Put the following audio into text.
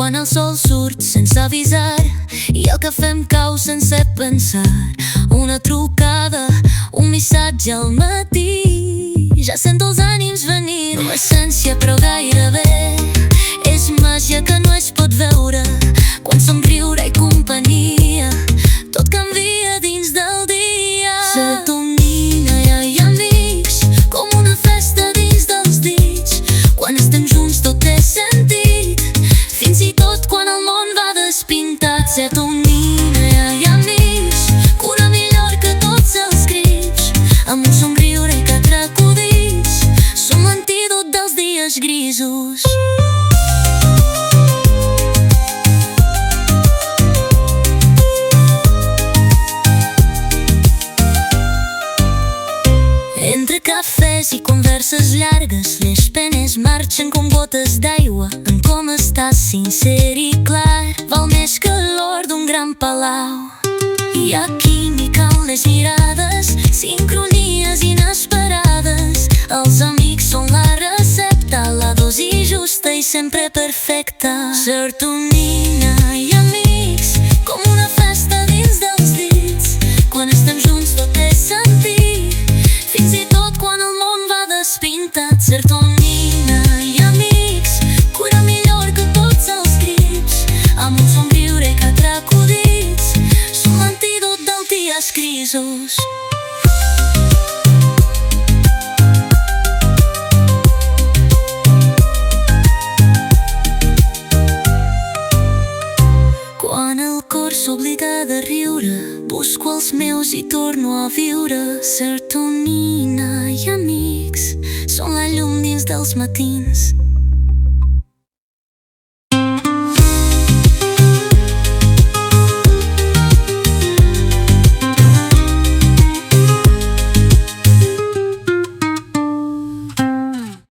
Quan el sol surt sense avisar i el cafè em cau sense pensar. Una trucada, un missatge al matí, ja sento els ànims venir. L'essència però gairebé és màgia que no es pot veure. Quan somriure i companyia, tot canvia dins del dia. Serotonina i amics, com una festa dins dels dits. Quan estem junts tot té sentit, fins i tot quan el món va despintat. Serotonina i amics, cura millor que tots els crits. Amb un somriure i quatre acudits, som l'antídot dels dies grisos. Entre cafès i converses llargues, les penes marxen com gotes d'aigua. En com estàs sincer i clar, val més que l'or d'un gran palau. Hi ha química en les mirades, sincronies inesperades. Els amics són la recepta, la dosi justa i sempre perfecta. Serotonina i amics, com una festa dins dels dits. Quan estem junts tot té sentit, fins i tot quan el món va despintat. Serotonina i amics, cura millor que tots els crits. Amb un somriure i quatre acudits, som l'antídot dels dies grisos. Quan el cor s'oblida de riure, busco els meus i torno a viure. Serotonina i amics, són la llum dins dels matins.